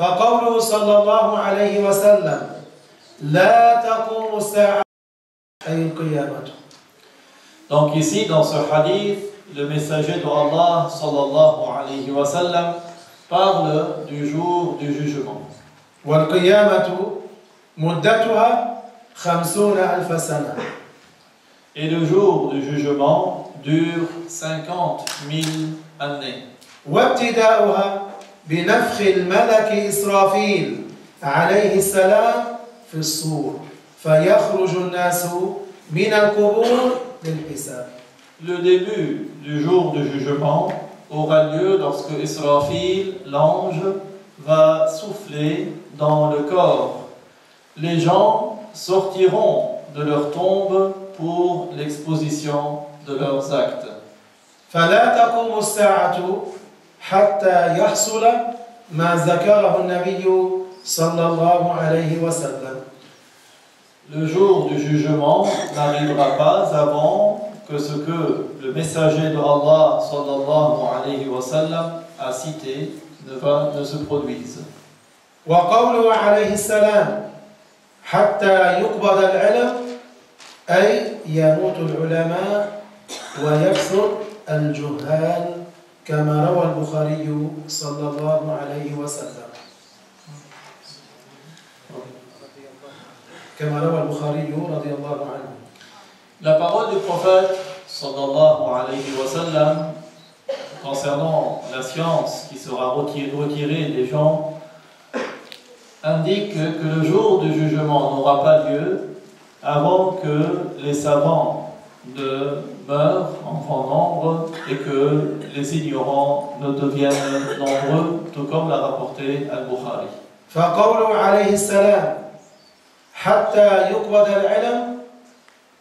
فقوله صلى الله عليه وسلم لا تقوم الساعة أي القيامة. Donc ici dans ce hadith, le messager de Allah sallallahu alayhi wa sallam parle du jour du jugement. والقيامة مدتها 50,000 سنة. Et le jour du jugement dure 50,000 années. وابتداؤها بنفخ الملك إسرافيل عليه السلام في الصور فيخرج الناس من القبور للحساب. Le début du jour du jugement aura lieu lorsque Israfil, l'ange, va souffler dans le corps. Les gens sortiront de leur tombe pour l'exposition de leurs actes. فلا تقوم الساعة حتى يحصل ما ذكره النبي صلى الله عليه وسلم. Le jour du jugement n'arrivera pas avant que ce que le messager de Allah sallallahu alayhi wa sallam a cité ne se produise. وقوله عليه السلام حتى يقبض العلم أي يموت العلماء ويكثر الجهال كما روى البخاري صلى الله عليه وسلم. كما روى البخاري رضي الله عنه. La parole du prophète sallallahu alayhi wa sallam concernant la science qui sera retirée des gens indique que le jour du jugement n'aura pas lieu avant que les savants ne meurent en grand nombre et que les ignorants ne deviennent nombreux, tout comme l'a rapporté Al-Bukhari. فقوله عليه السلام حتى يقبض العلم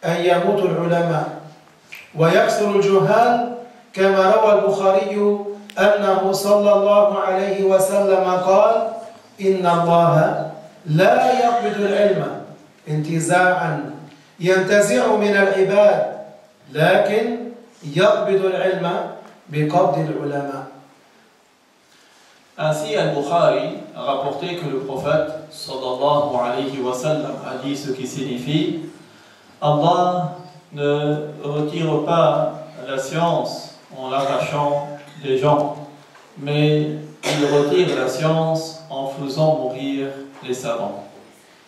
أن يموت العلماء ويكثر الجهال كما روى البخاري أنه صلى الله عليه وسلم قال إن الله لا يقبض العلم انتزاعا ينتزع من العباد لكن يقبض العلم بقبض العلماء. Ainsi, Al-Bukhari a rapporté que le prophète sallallahu alayhi wa sallam a dit ce qui signifie Allah ne retire pas la science en l'arrachant des gens, mais il retire la science en faisant mourir les savants.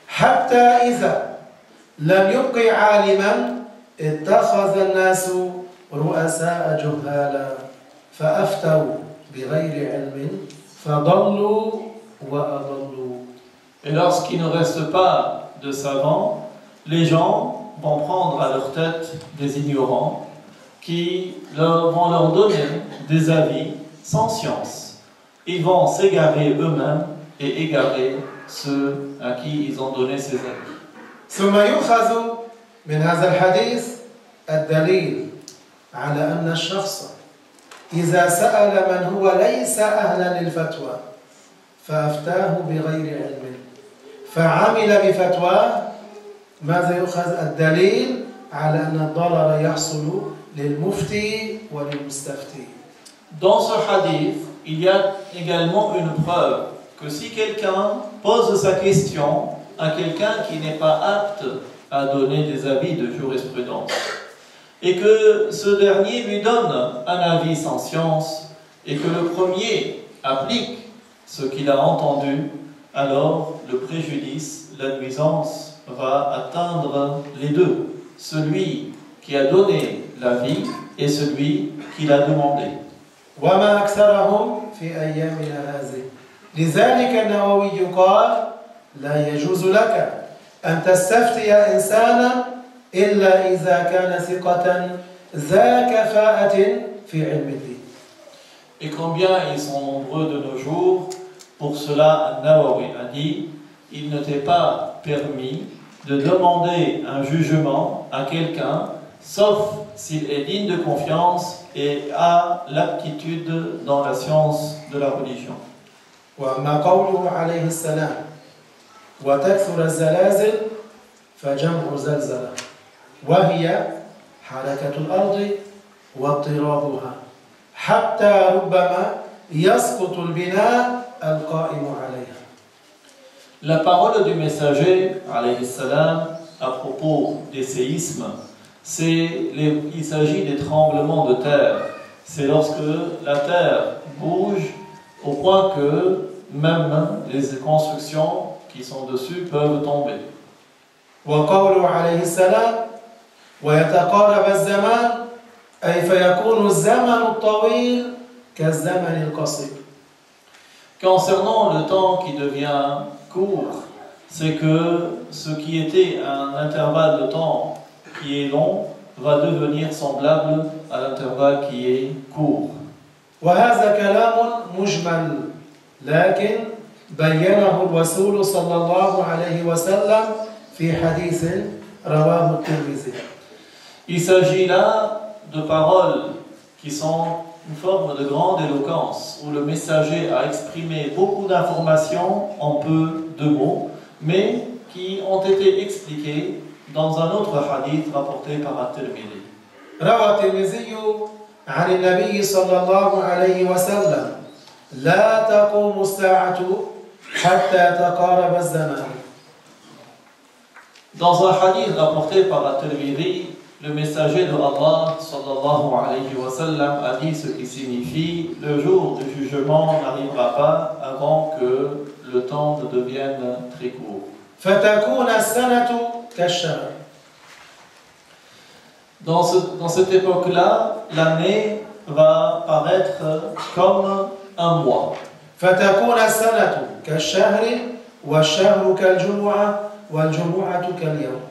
حتى إذا لم يبق عالما اتخذ الناس رؤساء جهالا فأفتوا بغير علم فضلوا وأضلوا. Et lorsqu'il ne reste pas de savants, les gens vont prendre à leur tête des ignorants qui vont leur donner des avis sans science. Ils vont s'égarer eux-mêmes et égarer ceux à qui ils ont donné ces avis. ثم يؤخذ من هذا الحديث الدليل على أن الشخص إذا سأل من هو ليس أهلا للفتوى فأفتاه بغير علم فعمل بفتواه ماذا يؤخذ الدليل على أن الضرر يحصل للمفتي وللمستفتي. Dans ce hadith, il y a également une preuve que si quelqu'un pose sa question à quelqu'un qui n'est pas apte à donner des avis de jurisprudence et que ce dernier lui donne un avis sans science et que le premier applique ce qu'il a entendu, alors le préjudice, la nuisance va atteindre les deux, celui qui a donné l'avis et celui qui l'a demandé. وما أكثرهم في أيامنا هذه لذلك النووي قال لا يجوز لك أن تستفتي إنسانا إلا إذا كان ثقة ذا كفاءة في علم الدين. Et combien ils sont nombreux de nos jours, pour cela Nawawi a dit, il ne t'est pas permis de demander un jugement à quelqu'un, sauf s'il est digne de confiance et a l'aptitude dans la science de la religion. وأما قوله عليه السلام وتكثر الزلازل فجمع زلزلة وهي حركة الأرض واضطرابها حتى ربما يسقط البناء القائم عليها. La parole du messager, alayhi salam, à propos des séismes, il s'agit des tremblements de terre. C'est lorsque la terre bouge au point que même les constructions qui sont dessus peuvent tomber. وقوله عليه السلام ويتقارب الزمان أي فيكون الزمن الطويل كالزمن القصير. Concernant le temps qui devient court, c'est que ce qui était un intervalle de temps qui est long va devenir semblable à l'intervalle qui est court. وهذا كلام مجمل لكن بينه الرسول صلى الله عليه وسلم في حديث رواه الترمذي. Il s'agit là de paroles qui sont une forme de grande éloquence, où le messager a exprimé beaucoup d'informations en peu de mots, mais qui ont été expliquées dans un autre hadith rapporté par At-Tirmidhi. روى الترمذي عن النبي صلى الله عليه وسلم لا تقوم الساعة حتى تقارب الزمان. Dans un hadith rapporté par At-Tirmidhi, le messager de Allah sallallahu alayhi wa sallam a dit ce qui signifie le jour du jugement n'arrivera pas avant que le temps ne devienne très court. فتكون السنة كالشهر. Dans cette époque-là, l'année va paraître comme un mois. فتكون السنة كالشهر والشهر كالجمعة والجمعة كاليوم.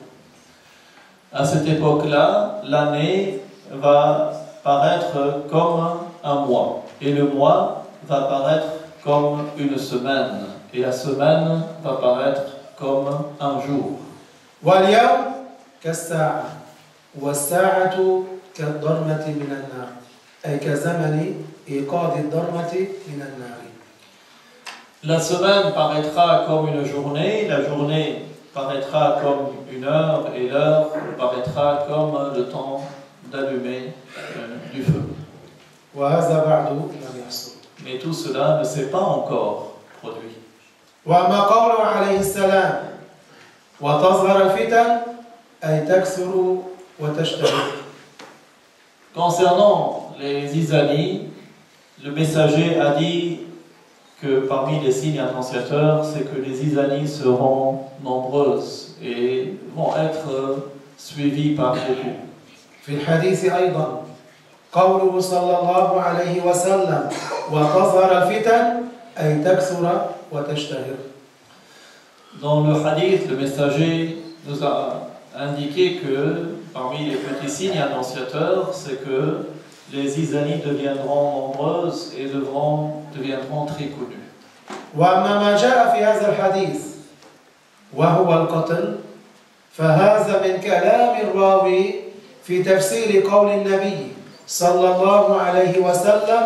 À cette époque-là, l'année va paraître comme un mois. Et le mois va paraître comme une semaine. Et la semaine va paraître comme un jour. واليوم كالساعة والساعة كالضرمة من النار أي كزمن إيقاظ الضرمة من النار. La semaine paraîtra comme une journée, la journée paraîtra comme une heure et l'heure paraîtra comme le temps d'allumer du feu. وهذا بعد لم يحصل. Mais tout cela ne s'est pas encore produit. وأما قوله عليه السلام وتظهر الفتن أي تكثر وتشتهر. Concernant les Isanis, le messager a dit que parmi les signes annonciateurs, c'est que les Isanis seront nombreuses et vont être suivies par beaucoup. في الحديث أيضا قوله صلى الله عليه وسلم وتظهر الفتن أي تكثر وتشتهر. Dans le hadith, le messager nous a indiqué que parmi les petits signes annonciateurs, c'est que les Isanis deviendront nombreuses et deviendront très connues. وأما ما جاء في هذا الحديث وهو القتل فهذا من كلام الراوي في تفسير قول النبي صلى الله عليه وسلم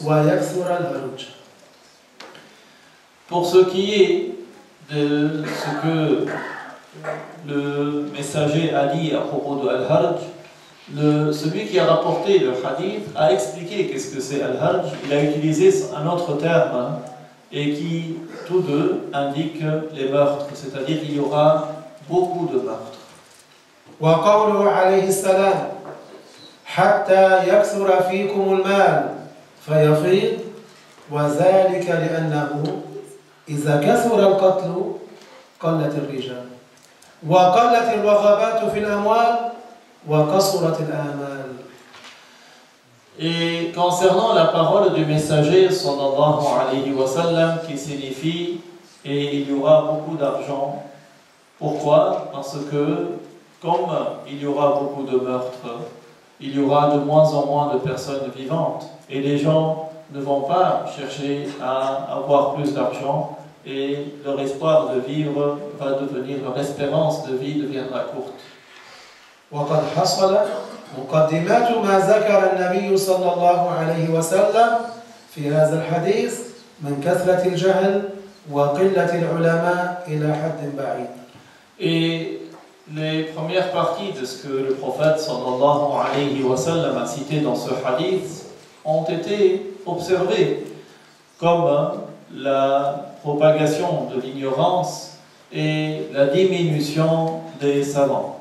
ويكثر الهرج. Pour ce qui est de ce que le messager a dit à propos de Al-Harj, celui qui a rapporté le hadith a expliqué qu'est-ce que c'est Al-Harj. Il a utilisé un autre terme et qui, tous deux, indiquent les meurtres, c'est-à-dire qu'il y aura beaucoup de meurtres. وقوله عليه السلام حتى يكثر فيكم المال فيفيض وذلك لأنه إذا كثر القتل قلت الرجال وقلت الرغبات في الأموال وقصرت الآمال. Et concernant la parole du messager sallallahu alayhi wa sallam qui signifie et il y aura beaucoup d'argent. Pourquoi? Parce que comme il y aura beaucoup de meurtres, il y aura de moins en moins de personnes vivantes et les gens ne vont pas chercher à avoir plus d'argent et leur espoir de vivre va devenir, leur espérance de vie deviendra courte. وقد حصل مقدمات ما ذكر النبي صلى الله عليه وسلم في هذا الحديث من كثرة الجهل وقلة العلماء إلى حد بعيد. Et les premières parties de ce que le prophète sallallahu alayhi wa sallam a cité dans ce hadith ont été observées, comme la propagation de l'ignorance et la diminution des savants.